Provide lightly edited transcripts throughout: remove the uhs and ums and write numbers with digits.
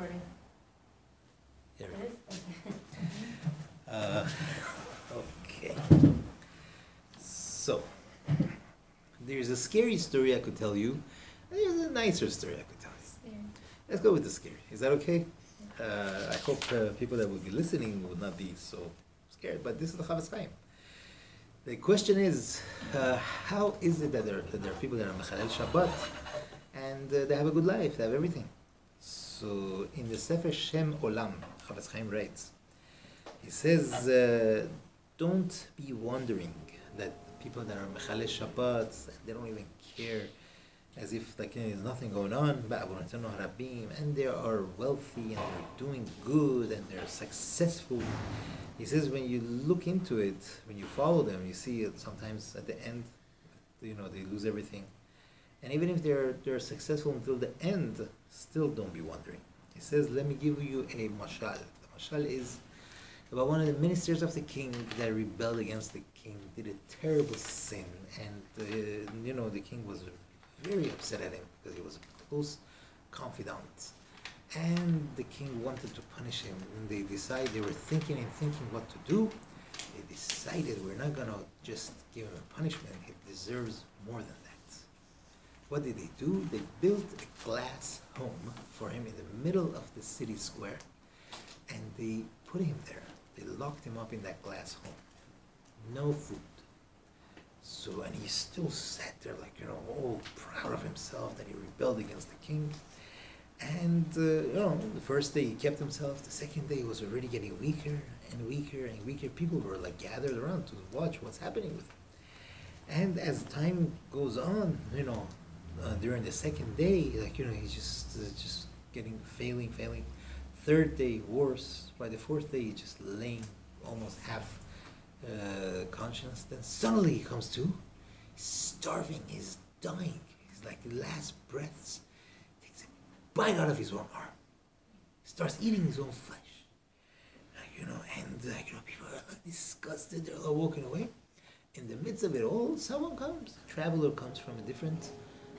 recording. There It we is? go. Okay. So, there's a scary story I could tell you. There's a nicer story I could tell you. Yeah. Let's go with the scary. Is that okay? I hope people that will be listening would not be so scared, but this is the Chavetz Chaim. The question is, how is it that there are people that are Mechalel Shabbat and they have a good life, they have everything? So in the Sefer Shem Olam, Chavetz Chaim writes, he says, don't be wondering that people that are Mechalel Shabbat, they don't even care, as if like there's nothing going on, and they are wealthy and they're doing good and they're successful. He says when you look into it, when you follow them, you see it sometimes at the end, they lose everything. And even if they're successful until the end, still don't be wondering. He says, let me give you a mashal. The mashal is about one of the ministers of the king that rebelled against the king, did a terrible sin, and the king was very upset at him because he was a close confidant. And the king wanted to punish him. And they were thinking what to do. They decided we're not going to just give him a punishment. He deserves more than that. What did they do? They built a glass home for him in the middle of the city square. And they put him there. They locked him up in that glass home. No food. So, and he still sat there like, all proud of himself that he rebelled against the king. And, the first day he kept himself. The second day he was already getting weaker and weaker and weaker. People were like gathered around to watch what's happening with him. And as time goes on, during the second day, he's just getting, failing. Third day, worse. By the fourth day, he's just laying almost half conscious. Then suddenly he comes to, he's starving, he's dying. He's like last breaths. Takes a bite out of his own arm. Starts eating his own flesh. People are like disgusted. They're all walking away. In the midst of it all, someone comes. A traveler comes from a different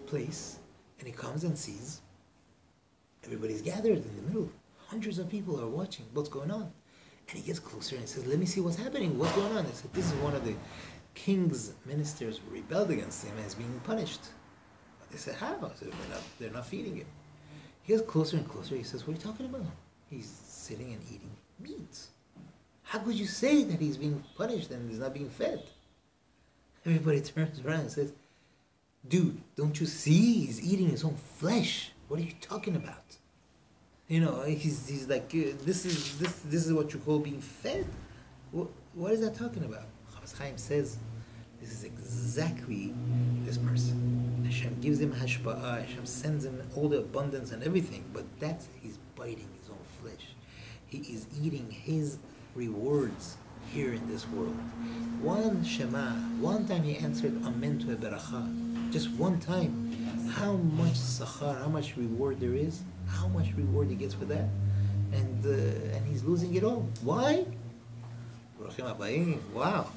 place, and he comes and sees everybody's gathered in the middle. Hundreds of people are watching what's going on. And he gets closer and he says, let me see what's happening. What's going on? They said, this is one of the king's ministers who rebelled against him and is being punished. But they said, how? I said, they're not feeding him. He gets closer and closer. He says, what are you talking about? He's sitting and eating meat. How could you say that he's being punished and he's not being fed? Everybody turns around and says, dude, don't you see? He's eating his own flesh. What are you talking about? He's like, this is what you call being fed? What is that talking about? Chavetz Chaim says, this is exactly this person. Hashem gives him hashba'ah, Hashem sends him all the abundance and everything, but that's, he's biting his own flesh. He is eating his rewards here in this world. One Shema, one time he answered Amen to a beracha, just one time. How much sachar, how much reward there is, how much reward he gets for that, and he's losing it all. Why? Wow,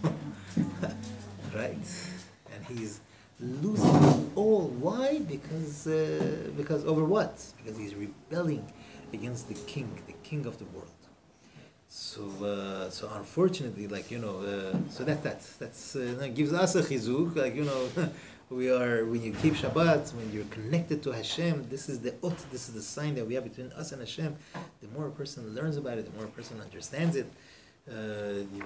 right? And he's losing it all. Why? Because over what? Because he's rebelling against the king of the world. So unfortunately, so that's gives us a chizuk, we are, when you keep Shabbat, when you're connected to Hashem, this is the sign that we have between us and Hashem. The more a person learns about it, the more a person understands it.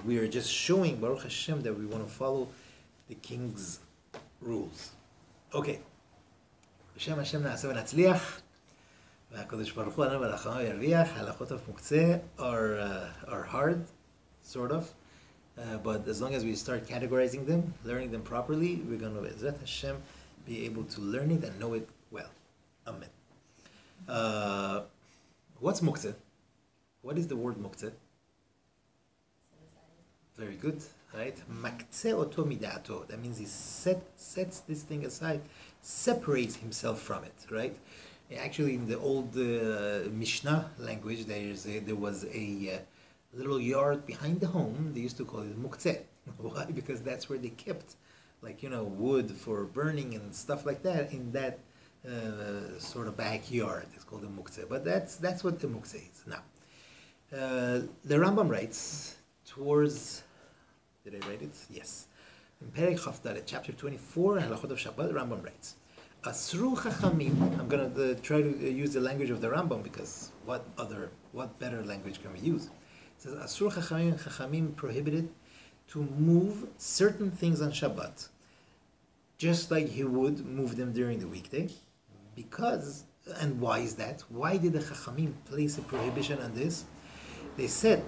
We are just showing, Baruch Hashem, that we want to follow the king's rules. Okay. B'Shem Hashem na'aseh v'natzliach. V'HaKadosh Baruch Hu alanu v'rachamav yarviach. Halachot of mukseh are hard, sort of. But as long as we start categorizing them, learning them properly, we're going to, Ezrat Hashem, be able to learn it and know it well. Amen. What's mukseh? What is the word mukseh? Very good, right? Maktseh oto midato. That means he sets this thing aside, separates himself from it, right? Actually, in the old Mishnah language, there was a little yard behind the home. They used to call it mukseh. Why? Because that's where they kept, wood for burning and stuff like that, in that sort of backyard. It's called the mukseh, but that's what the mukseh is. Now, the Rambam writes towards, did I write it? Yes. In Perek Chavdalet, chapter 24, Halachot of Shabbat, the Rambam writes, Asru Chachamim, I'm going to try to use the language of the Rambam, because what better language can we use? It says, Asru Chachamim prohibited to move certain things on Shabbat, just like he would move them during the weekday. Because, and why is that? Why did the Chachamim place a prohibition on this? They said,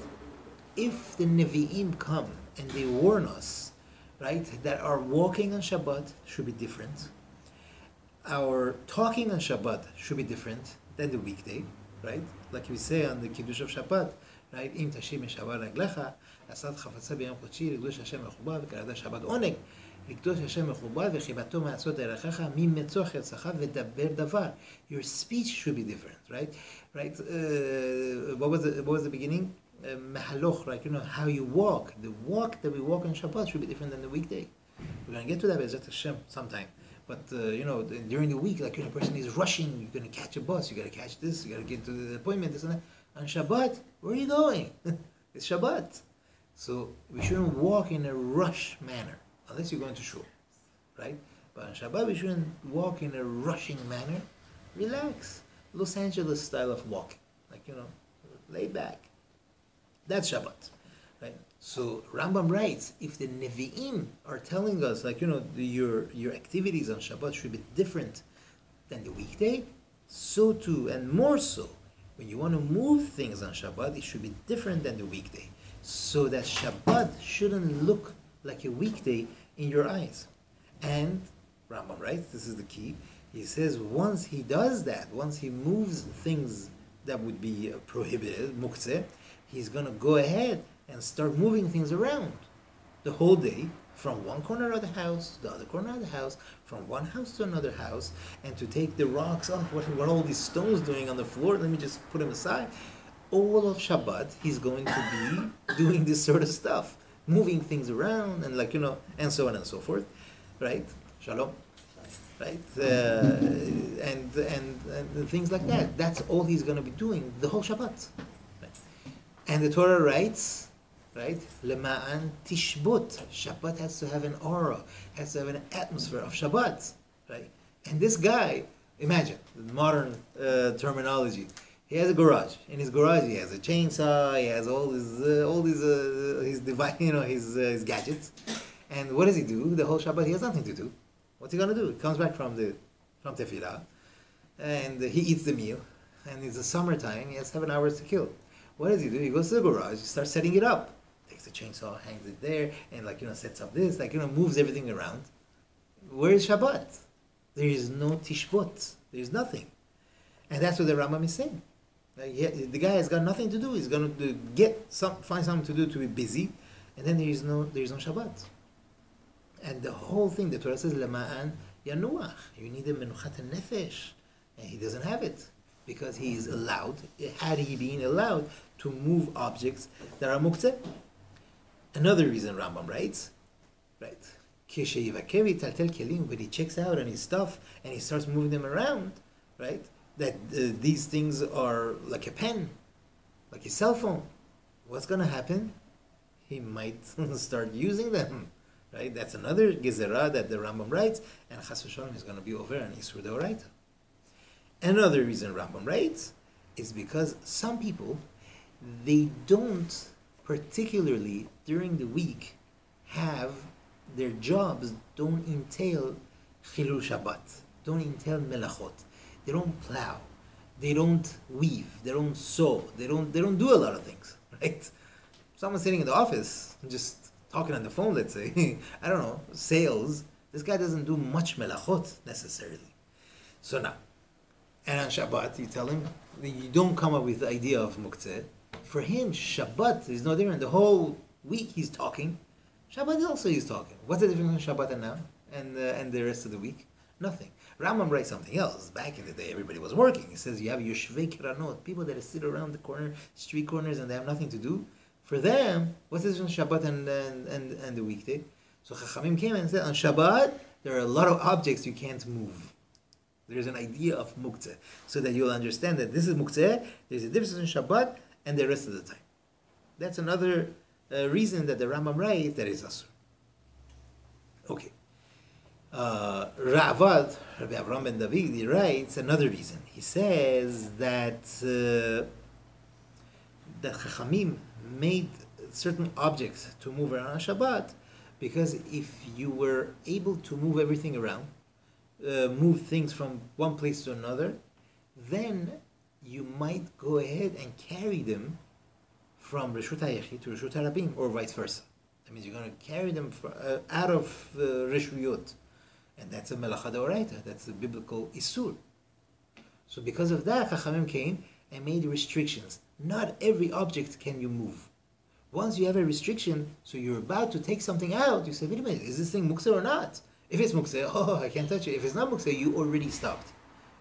if the Nevi'im come and they warn us, right, that our walking on Shabbat should be different, our talking on Shabbat should be different than the weekday, right? Like we say on the Kiddush of Shabbat, right? Im tashim meshavar raglecha, asad chafatza b'yom chodshi, l'kdush Hashem mechubad, v'karada Shabbat oneg, l'kdush Hashem mechubad, v'chibato ma'asot erechecha, mim metzoch yatzacha, v'daber davar. Your speech should be different, right? Right? What was the beginning? Mahaloch, right? You know, how you walk. The walk that we walk on Shabbat should be different than the weekday. We're going to get to that Be'ezrat Hashem sometime. But, during the week, like, a person is rushing, you're going to catch a bus, you got to catch this, you got to get to the appointment, this and that. On Shabbat, where are you going? It's Shabbat. So we shouldn't walk in a rush manner, unless you're going to shul, right? But on Shabbat, we shouldn't walk in a rushing manner. Relax. Los Angeles style of walking. Like, laid back. That's Shabbat, right? So Rambam writes, if the Nevi'im are telling us, like, your activities on Shabbat should be different than the weekday, so too, and more so, when you want to move things on Shabbat, it should be different than the weekday, so that Shabbat shouldn't look like a weekday in your eyes. And Rambam writes, this is the key, he says once he does that, once he moves things that would be prohibited, mukseh, he's going to go ahead and start moving things around the whole day, from one corner of the house to the other corner of the house, from one house to another house, and to take the rocks off. What are all these stones doing on the floor? Let me just put them aside. All of Shabbat, he's going to be doing this sort of stuff, moving things around, and and so on and so forth, right? Shalom, right? And things like that. That's all he's going to be doing the whole Shabbat. Right? And the Torah writes, right? Lema'an tishbut. Shabbat has to have an aura, has to have an atmosphere of Shabbat, right? And this guy, imagine the modern terminology. He has a garage. In his garage, he has a chainsaw. He has all his device, his gadgets. And what does he do? The whole Shabbat, he has nothing to do. What's he gonna do? He comes back from tefillah, and he eats the meal. And it's the summertime. He has 7 hours to kill. What does he do? He goes to the garage. He starts setting it up. Takes the chainsaw, hangs it there, and sets up this. Moves everything around. Where is Shabbat? There is no tishbut. There is nothing. And that's what the Rambam is saying. The guy has got nothing to do. He's going to find something to do to be busy, and then there is no Shabbat. And the whole thing, the Torah says, Lema'an yanuach. You need a menuchat nefesh, and he doesn't have it because he is allowed. Had he been allowed to move objects that are mukseh? Another reason Rambam writes, right? When he checks out on his stuff and he starts moving them around, right? That these things are like a pen, like a cell phone. What's going to happen? He might start using them, right? That's another gezerah that the Rambam writes, and Chas v'Shalom is going to be over an Isur Deoraita. Another reason Rambam writes is because some people, they don't, particularly during the week, have their jobs don't entail chilul Shabbat, don't entail melachot. They don't plow, they don't weave, they don't sew, they don't do a lot of things, right? Someone sitting in the office, just talking on the phone, let's say, I don't know, sales, this guy doesn't do much melachot necessarily. So now, and on Shabbat, you tell him, you don't come up with the idea of mukseh. For him, Shabbat is no different. The whole week he's talking. Shabbat also he's talking. What's the difference between Shabbat and now, and the rest of the week? Nothing. Rambam writes something else. Back in the day, everybody was working. He says you have yoshvei kiranot, people that sit around the street corners, and they have nothing to do. For them, what's the difference between Shabbat and the weekday? So Chachamim came and said, on Shabbat, there are a lot of objects you can't move. There's an idea of mukseh, so that you'll understand that this is mukseh, there's a difference in Shabbat and the rest of the time. That's another reason that the Rambam writes that is asur. Okay. Ra'avad, Rabbi Avram ben David, he writes another reason. He says that that Chachamim made certain objects to move around on Shabbat, because if you were able to move everything around, move things from one place to another, then you might go ahead and carry them from Reshut HaYechid to Reshut HaRabim, or vice versa. That means you're going to carry them out of Reshuyot. And that's a Melacha D'Oraita, that's a biblical Isur. So because of that, Chachamim came and made restrictions. Not every object can you move. Once you have a restriction, so you're about to take something out, you say, wait a minute, is this thing mukseh or not? If it's mukseh, oh, I can't touch it. If it's not mukseh, you already stopped.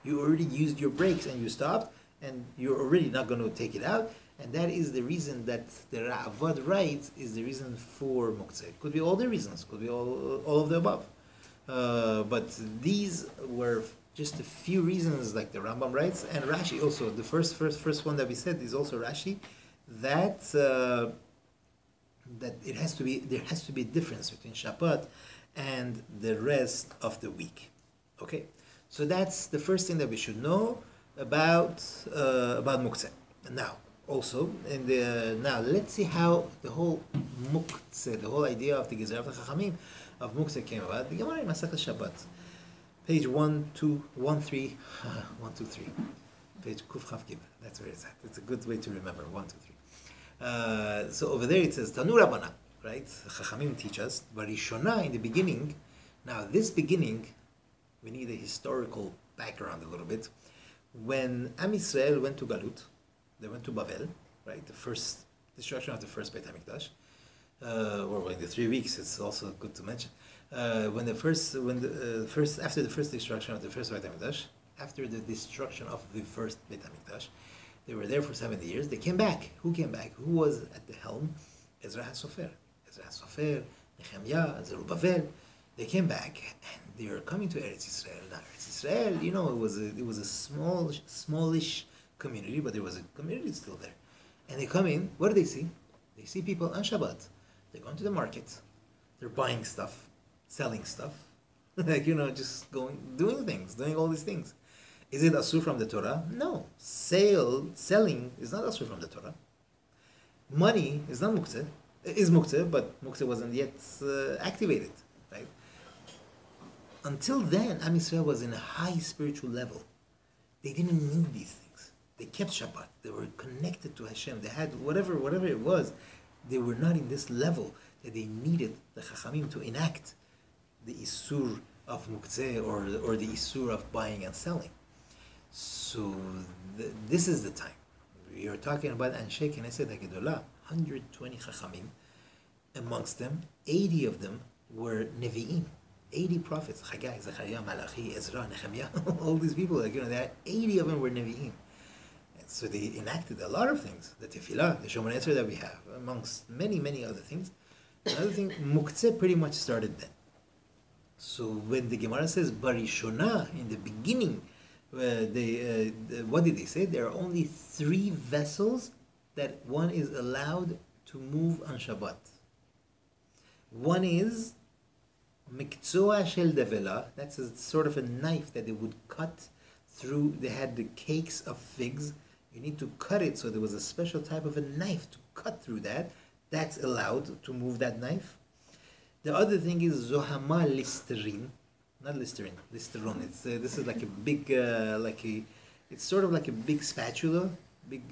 You already used your brakes and you stopped, and you're already not going to take it out. And that is the reason that the Ra'avad writes is the reason for mukseh. Could be all the reasons, could be all of the above. But these were just a few reasons, like the Rambam writes, and Rashi also. The first one that we said is also Rashi, that that there has to be a difference between Shabbat and the rest of the week. Okay, so that's the first thing that we should know about mukseh. Now, also, now let's see how the whole mukseh, the whole idea of the Gezerah of the Chachamim of mukseh came about. The Gemara in Masechet Shabbat, page 123, page Kuf Chav Gimel. That's where it's at. It's a good way to remember 123. So over there it says Tanu Rabbanan, right? Chachamim teach us, Barishona, in the beginning. Now this beginning, we need a historical background a little bit. When Am Yisrael went to Galut, they went to Babel, right? The first destruction of the first Beit HaMikdash, or in the 3 weeks. It's also good to mention. After the first destruction of the first Beit HaMikdash, after the destruction of the first Beit HaMikdash, they were there for 70 years. They came back. Who came back? Who was at the helm? Ezra HaSofer, Nehemiah, Zerubbabel. They came back, and they are coming to Eretz Yisrael. Now, Eretz Yisrael, it was a smallish community, but there was a community still there. And they come in. What do they see? They see people on Shabbat. They're going to the market. They're buying stuff, selling stuff, just doing things, doing all these things. Is it asur from the Torah? No. Selling is not asur from the Torah. Money is not mukseh. Is mukseh, but mukseh wasn't yet activated, right? Until then, Am Yisrael was in a high spiritual level. They didn't need these things. They kept Shabbat. They were connected to Hashem. They had whatever it was. They were not in this level that they needed the Chachamim to enact the Isur of mukseh or the Isur of buying and selling. So this is the time. We are talking about Anshe Knesset HaGedolah, 120 Chachamim. Amongst them, 80 of them were Nevi'im, 80 prophets. Chagai, Zechariah, Malachi, Ezra, Nehemiah, all these people, there are 80 of them were Nevi'im. And so they enacted a lot of things. The Tefillah, the Shomon Esrei that we have, amongst many, many other things. Another thing, mukseh pretty much started then. So when the Gemara says Barishona, in the beginning, what did they say? There are only 3 vessels that one is allowed to move on Shabbat. One is Mikzoa shel devela. That's a sort of a knife that they would cut through. They had the cakes of figs. You need to cut it, so there was a special type of a knife to cut through that. That's allowed to move that knife. The other thing is Zohama Listerin. Not Listerine, Listeron. This is like a big, it's sort of like a big spatula, big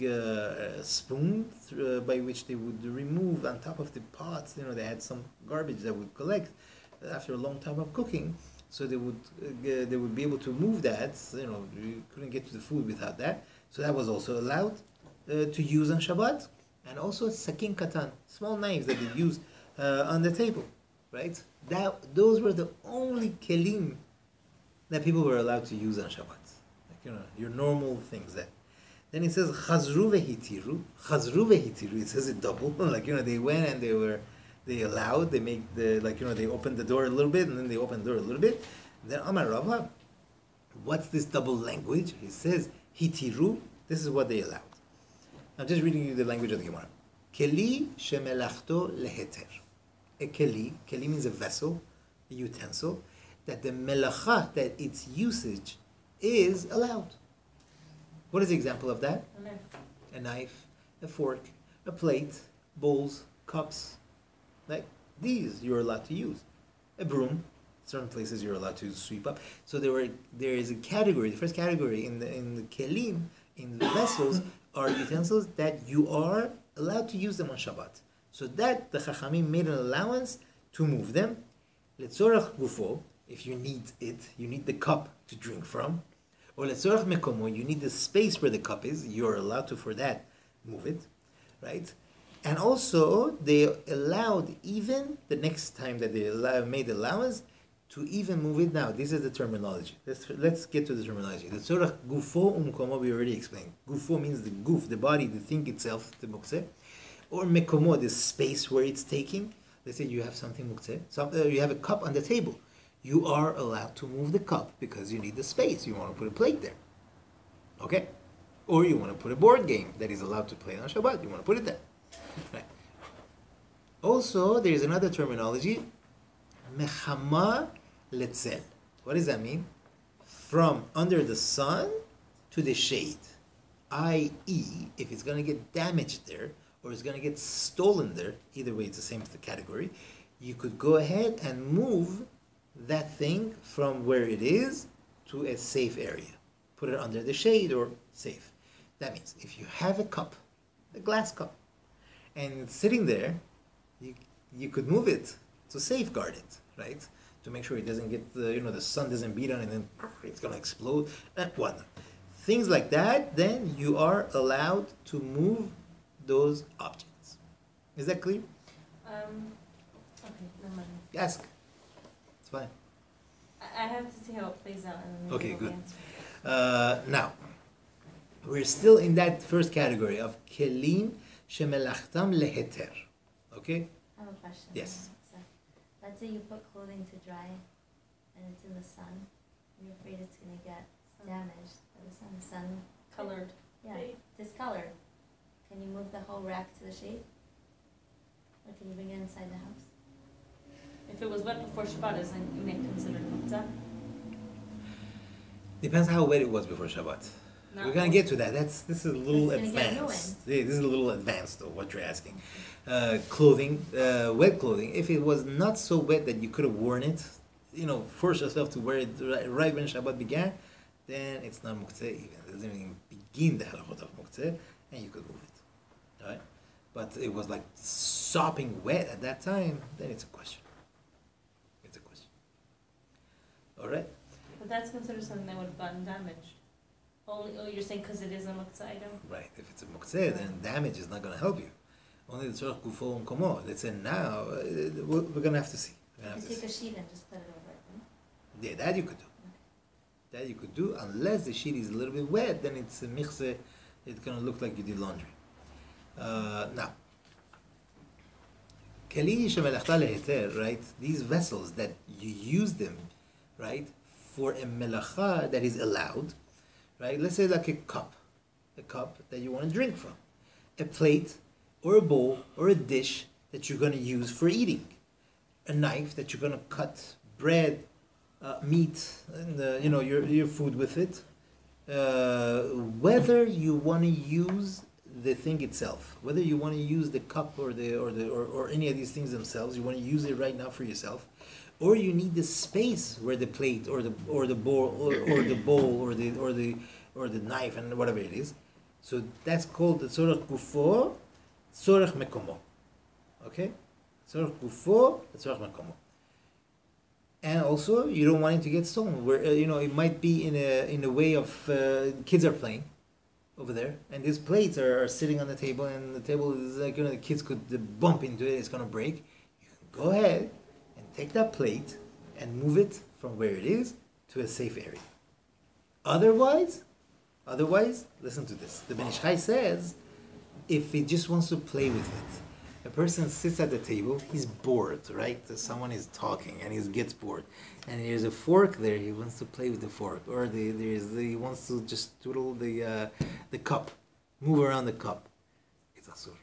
spoon by which they would remove on top of the pots. They had some garbage that would collect after a long time of cooking. So they would be able to move that. You couldn't get to the food without that. So that was also allowed to use on Shabbat, and also sakin katan, small knives that they used on the table, right? Those were the only kelim that people were allowed to use on Shabbat. Your normal things there. Then it says chazru vehitiru. Chazru vehitiru. It says it double. They went and they allowed. They make they opened the door a little bit, and then they opened the door a little bit. Then Amar Rava, What's this double language? He says, hitiru, this is what they allowed. I'm just reading you the language of the Gemara. Keli shemelachto leheter. A keli means a vessel, a utensil, that the melacha, that its usage is allowed. What is the example of that? A knife, a fork, a plate, bowls, cups. Like these you're allowed to use. A broom, certain places you're allowed to sweep up. So there is a category, the first category in the kelim, in the vessels, are utensils that you are allowed to use them on Shabbat. So that the Chachamim made an allowance to move them. Letzorach gufo, if you need it, you need the cup to drink from. Or letzorach mekomo, you need the space where the cup is, you're allowed to, for that, move it. Right? And also, they allowed even, the next time that they made allowance, to even move it now. This is the terminology. Let's get to the terminology. The tzorach gufo umkomo we already explained. Gufo means the guf, the body, the thing itself, the mukseh. Or mekomo, the space where it's taking. Let's say you have something mukseh, you have a cup on the table. You are allowed to move the cup because you need the space. You want to put a plate there. Okay? Or you want to put a board game that is allowed to play on Shabbat. You want to put it there. Right. Also, there is another terminology, mechama letzel. What does that mean? From under the sun to the shade. I.e., if it's going to get damaged there, or it's going to get stolen there, either way it's the same category, you could go ahead and move that thing from where it is to a safe area. Put it under the shade or safe. That means if you have a cup, a glass cup, and it's sitting there, you could move it to safeguard it, right? To make sure it doesn't get the sun doesn't beat on it and then it's gonna explode and whatnot. Things like that, then you are allowed to move those objects. Is that clear? Okay, never mind. Ask. It's fine. I have to see how it plays out and then Okay, we'll good. answer. Now, we're still in that first category of kelim shemelachtam leheter. Okay? I have a question. Yes. So, let's say you put clothing to dry and it's in the sun and you're afraid it's going to get damaged by the sun. Colored. Yeah, discolored. Can you move the whole rack to the shade? Or can you bring it inside the house? If it was wet before Shabbat, isn't it considered mukseh? Depends how wet it was before Shabbat. Not We're gonna get to that. This is a little It's gonna get advanced. Yeah, this is a little advanced, though. What you're asking, clothing, wet clothing. If it was not so wet that you could have worn it, force yourself to wear it right when Shabbat began, then it's not mukseh even. It doesn't even begin the halachot of mukseh, and you could move it. All right, but it was like sopping wet at that time. Then it's a question. It's a question. All right. But that's considered something that would have gotten damaged. You're saying because it is a mukseh item? Right. If it's a mukseh, then damage is not going to help you. Only the tzorach gufo umkomo. Let's say now, we're going to have to see. You take a sheet and just put it over it, right? Yeah, that you could do. That you could do, unless the sheet is a little bit wet, then it's a mukseh. It's going to look like you did laundry. Now, keli shemelachta leheter, right? These vessels that you use them, right, for a melacha that is allowed, right? Let's say like a cup that you want to drink from, a plate or a bowl or a dish that you're going to use for eating, a knife that you're going to cut bread, meat, and your food with it. Whether you want to use the thing itself, whether you want to use the cup or any of these things themselves, you want to use it right now for yourself, or you need the space where the plate or the bowl or the knife and whatever it is. So that's called the tzorach gufo, tzorach mekomo. Okay, tzorach gufo, tzorach mekomo. And also, you don't want it to get stolen. Where it might be in a way of kids are playing over there, and these plates are sitting on the table, and the table is like the kids could bump into it. It's gonna break. You can go ahead and take that plate and move it from where it is to a safe area. Otherwise, listen to this. The Ben Ish Chai says, if he just wants to play with it, A person sits at the table, he's bored, right? Someone is talking and he gets bored. And there's a fork there, he wants to play with the fork. Or he wants to just twiddle the cup, move around the cup. It's asur.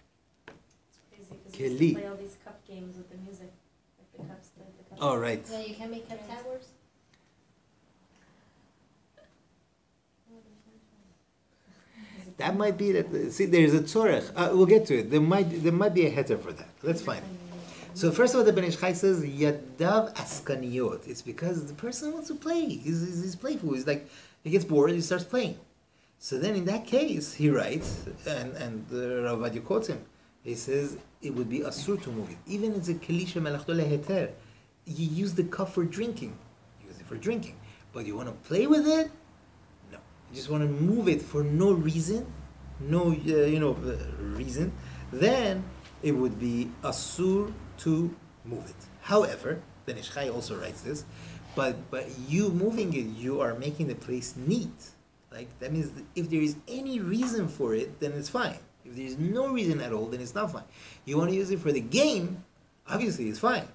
It's crazy because we used Keli. to play all these cup games with the music. Like the cups, like the cups. Oh, right. Yeah, you can make cup towers. That might be that. See, there's a tzorech. We'll get to it. There might be a heter for that. Let's find it. So first of all, the Ben Ish Chai says yadav askaniyot. It's because the person wants to play. He's playful. He's like he gets bored. He starts playing. So then in that case, he writes, and Rav Vadia quotes him. He says it would be asur to move it, even as a kelisha melachto leheter. You use the cup for drinking. Use it for drinking, but you want to play with it. You just want to move it for no reason, no reason, then it would be asur to move it. However, Ben Ish Chai also writes this, but you moving it, you are making the place neat. Like that means that if there is any reason for it, then it's fine. If there is no reason at all, then it's not fine. You want to use it for the game, obviously it's fine.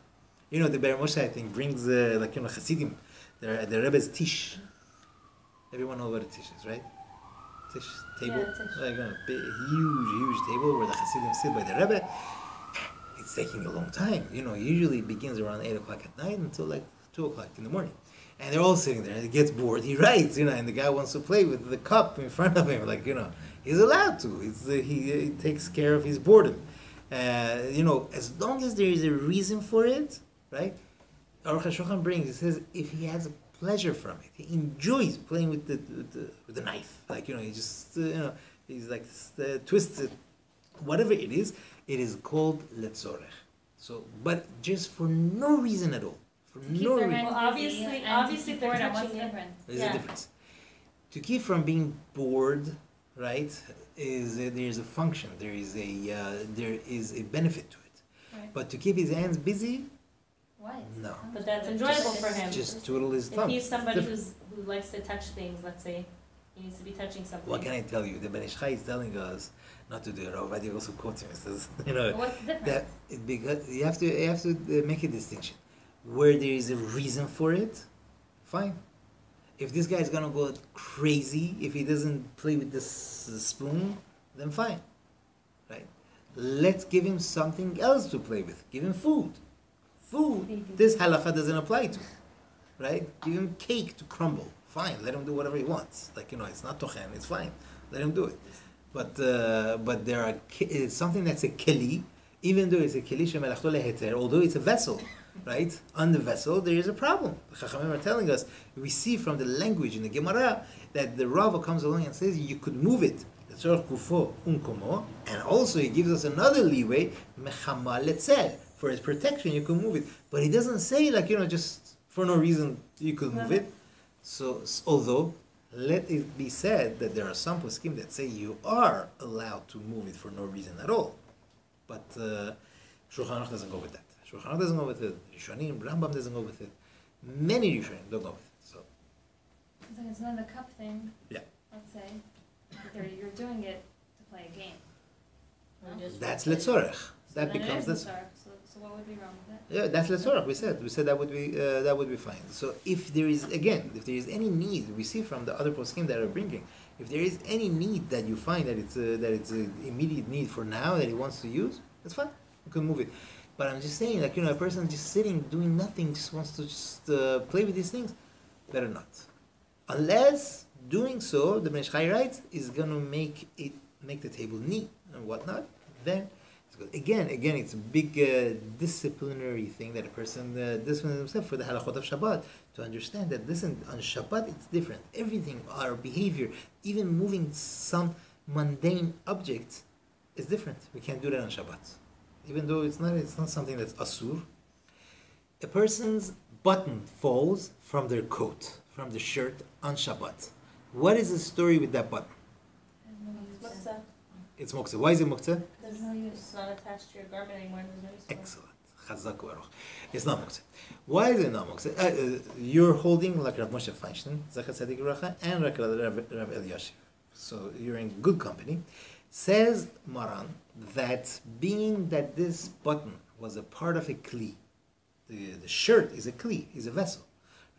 The Ber Moshe I think brings Hasidim, the Rebbe's tish. Everyone knows what a tish is, right? Tish, table. Yeah, tish. Like a big, huge table where the Hasidim sit by the Rebbe. It's taking a long time. Usually it begins around 8 o'clock at night until like 2 o'clock in the morning. And they're all sitting there and he gets bored. He writes, and the guy wants to play with the cup in front of him. He's allowed to. He takes care of his boredom. As long as there is a reason for it, right? Aruch HaShulchan brings, he says, if he has a pleasure from it. He enjoys playing with the knife. He just he's like twists it. Whatever it is called letzorech. So, but just for no reason at all. For no reason. Well, obviously, if they're touching it. There's a difference. To keep from being bored, right? There's a function. There is a benefit to it. Right. But to keep his hands busy. Why? No. But that's enjoyable for him. Just twiddle his thumb. If he's somebody who likes to touch things, let's say, he needs to be touching something. What can I tell you? The Ben Ish Chai is telling us not to do it. Rav Vadia also quotes him. He says, What's the difference? that because you have to make a distinction. Where there is a reason for it, fine. If this guy is gonna go crazy, if he doesn't play with this spoon, then fine, right? Let's give him something else to play with. Give him food. This halacha doesn't apply to, right? Give him cake to crumble. Fine, let him do whatever he wants. It's not tochen, it's fine. Let him do it. But there are something that's a keli, even though it's a keli shemelachto leheter, although it's a vessel, right? On the vessel, there is a problem. The Chachamim are telling us, we see from the language in the Gemara that the Rava comes along and says you could move it. And also he gives us another leeway, mechama letzel. For its protection, you can move it. But he doesn't say, just for no reason, you could move it. So, although, let it be said that there are some poskim that say you are allowed to move it for no reason at all. But Shulchan Aruch doesn't go with that. Shulchan Aruch doesn't go with it. Rishonim, Rambam doesn't go with it. Many Rishonim don't go with it. So, It's not a cup thing. Yeah. Let's say you're doing it to play a game. that's letzorech. That then becomes it this. is Tzarech, so what would be wrong with it? Yeah, that's letzorach. We said that would be fine. So if there is any need, we see from the other poskim that are bringing, if there is any need that you find that it's an immediate need for now that he wants to use, that's fine. You can move it. But I'm just saying, a person just sitting doing nothing, just wants to play with these things, better not. Unless doing so, the Ben Ish Chai writes, is gonna make the table neat and whatnot. Then. Again, it's a big disciplinary thing that a person disciplines himself for the halachot of Shabbat to understand that on Shabbat it's different. Everything, our behavior, even moving some mundane objects, is different. We can't do that on Shabbat, even though it's not something that's asur. A person's button falls from their coat, from the shirt on Shabbat. What is the story with that button? Mukseh. It's mukseh. Why is it mukseh? There's no use. It's not attached to your garment anymore. There's no use. Excellent. Chazak u'aruch. It's not mukseh. Why is it not mukseh? You're holding like Rav Moshe Feinstein, Zechat Tzadik Uvracha, and Rav Eliashiv. So you're in good company. Says Maran that being that this button was a part of a kli, the shirt is a kli, is a vessel,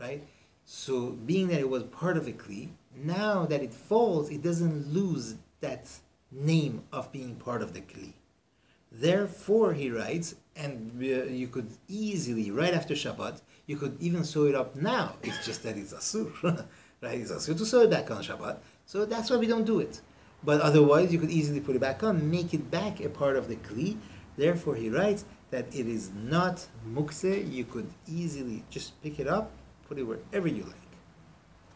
right? So being that it was part of a kli, now that it falls, it doesn't lose that name of being part of the kli. Therefore, he writes, and you could easily, right after Shabbat, you could even sew it up now. It's just that it's asur, right? It's asur to sew it back on Shabbat. So that's why we don't do it. But otherwise, you could easily put it back on, make it back a part of the kli. Therefore, he writes that it is not mukseh. You could easily just pick it up, put it wherever you like,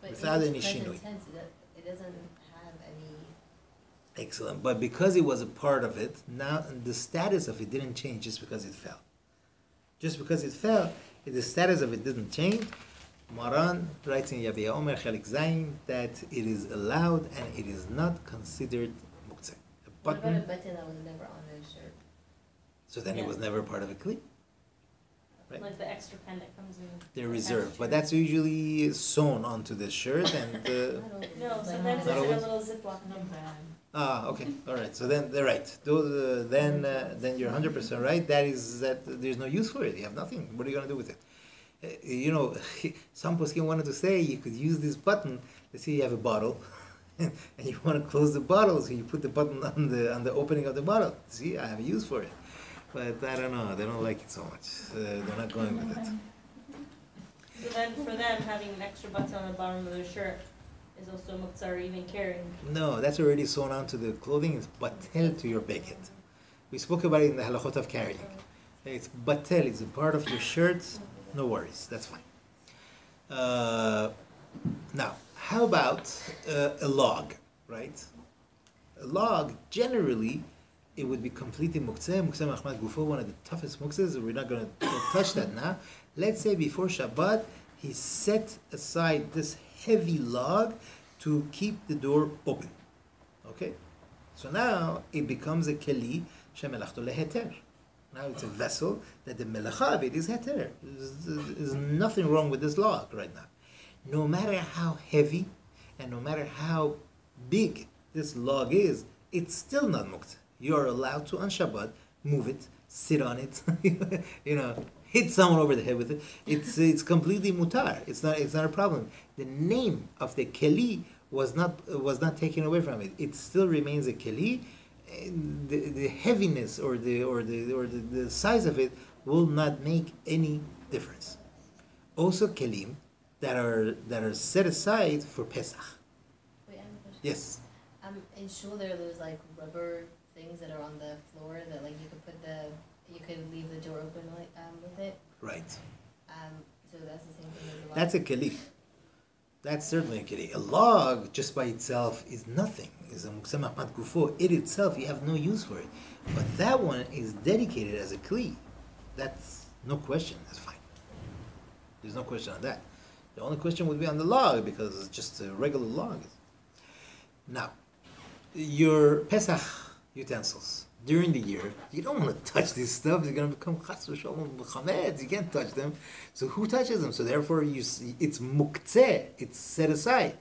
But without in any its present shinoi. tense, it doesn't have any. Excellent. But because it was a part of it, now the status of it didn't change just because it fell. Just because it fell, the status of it didn't change. Maran writes in Yavia Omer Chelik Zayin that it is allowed and it is not considered mukseh. A What about a button, button that was never on a shirt? so then it was never part of a kli. Right. Like the extra pen that comes in. They're reserved, but that's usually sewn onto the shirt and. I don't No, like sometimes how- it's in a always? little Ziploc number. Okay, all right. So then they're right. Those, then you're 100% right. That is that there's no use for it. You have nothing. What are you gonna do with it? Some poskim wanted to say you could use this button. Let's say you have a bottle, and you want to close the bottle, so you put the button on the opening of the bottle. See, I have a use for it, but I don't know. They don't like it so much. They're not going with it. So then for them, having an extra button on the bottom of their shirt is also mukseh, or even carrying. No, that's already sewn onto the clothing. It's batel to your beged. We spoke about it in the halachot of carrying. It's batel. It's a part of your shirt. No worries. That's fine. Now, how about a log, right? A log, generally, it would be completely mukseh. Mukseh machmat gufo, one of the toughest muksehs. We're not going to touch that now. Let's say before Shabbat, he set aside this heavy log to keep the door open. Okay? So now it becomes a keli shemelachto leheter. Now it's a vessel that the melacha of it is heter. There's nothing wrong with this log right now. No matter how heavy and no matter how big this log is, it's still not mukseh. You're allowed to on Shabbat move it, sit on it, hit someone over the head with it. It's completely mutar. It's not a problem. The name of the keli was not taken away from it. It still remains a keli. The heaviness or the size of it will not make any difference. Also, kelim that are set aside for Pesach. Wait, I have a question. Yes. In shul there are those like rubber things that are on the floor that like you could leave the door open with it. Right. So that's the same thing as a log. That's a keli. That's certainly a keli. A log just by itself is nothing. Is a mukseh machmat gufo. It itself, you have no use for it. But that one is dedicated as a kli. That's no question. That's fine. There's no question on that. The only question would be on the log because it's just a regular log. Now, your Pesach utensils during the year, you don't want to touch this stuff. It's going to become chas v'shalom chametz. You can't touch them. So who touches them? So therefore, you see, it's mukseh. It's set aside.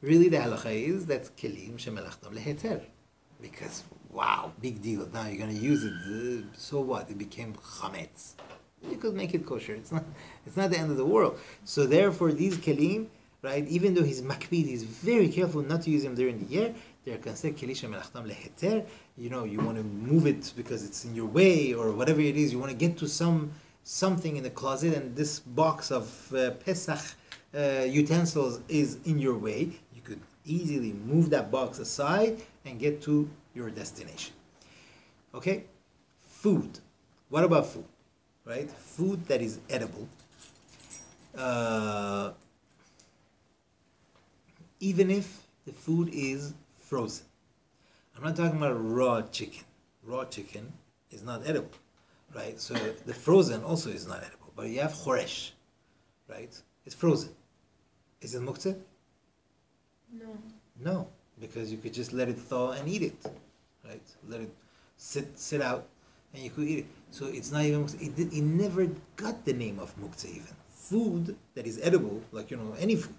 Really, the halacha is that kelim shemelachtam leheter, because wow, big deal. Now you're going to use it. So what? It became chametz. You could make it kosher. It's not the end of the world. So therefore, these kelim, right? Even though he's makpid, he's very careful not to use them during the year. They're considered keli shemelachtam leheter. You want to move it because it's in your way or whatever it is. You want to get to something in the closet, and this box of Pesach utensils is in your way. You could easily move that box aside and get to your destination. Okay? Food. What about food? Right? Food that is edible. Even if the food is frozen. I'm not talking about raw chicken. Raw chicken is not edible, right? So the frozen also is not edible. But you have choresh, right? It's frozen. Is it mukseh? No. No, because you could just let it thaw and eat it, right? Let it sit out, and you could eat it. So it's not even mukseh. It never got the name of mukseh even. Food that is edible, like any food,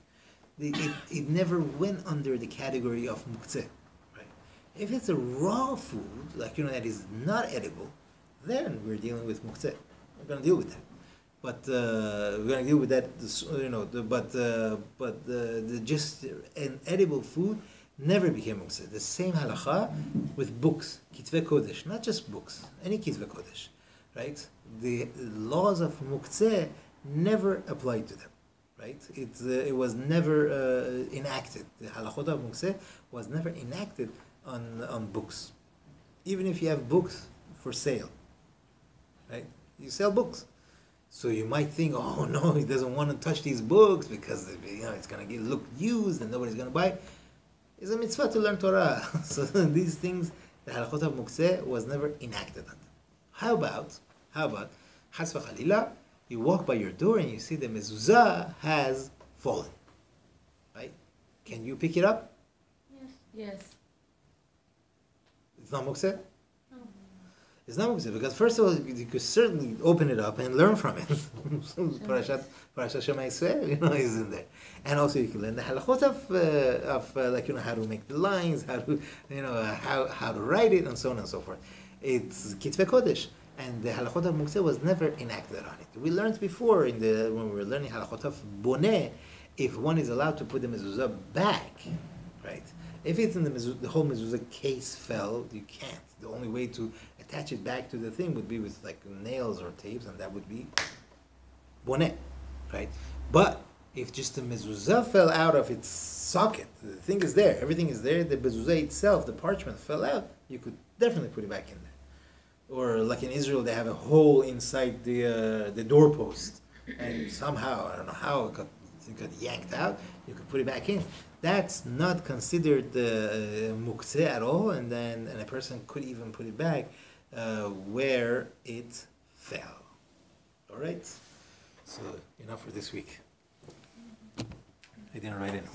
it never went under the category of mukseh. If it's a raw food, like that is not edible, then we're dealing with mukseh. We're going to deal with that. But we're going to deal with that, just an edible food never became mukseh. The same halacha with books, kitvei kodesh, not just books, any kitvei kodesh, right? The laws of mukseh never applied to them, right? It was never enacted. The halachot of mukseh was never enacted on books. Even if you have books for sale, right? You sell books. So you might think, oh no, he doesn't want to touch these books because it's going to look used and nobody's going to buy. It's a mitzvah to learn Torah. So these things, the halachot of mukseh was never enacted on them. How about, chas v'chalila, you walk by your door and you see the mezuzah has fallen, right? Can you pick it up? Yes. It's not mukseh? It's not mukseh because first of all, you could certainly open it up and learn from it. Parashat Shema Yisrael, is in there, and also you can learn the halachot of how to make the lines, how to how to write it, and so on and so forth. It's kitvei kodesh, and the halachot of mukseh was never enacted on it. We learned before when we were learning halachot of boneh, if one is allowed to put the mezuzah back, right? If it's in the whole mezuzah case fell, you can't. The only way to attach it back to the thing would be with like nails or tapes, and that would be boneh, right? But if just the mezuzah fell out of its socket, the thing is there, everything is there, the mezuzah itself, the parchment fell out, you could definitely put it back in there. Or like in Israel, they have a hole inside the doorpost, and somehow, I don't know how, it got yanked out, you could put it back in. That's not considered mukseh at all, and a person could even put it back where it fell. All right? So enough for this week. I didn't write it.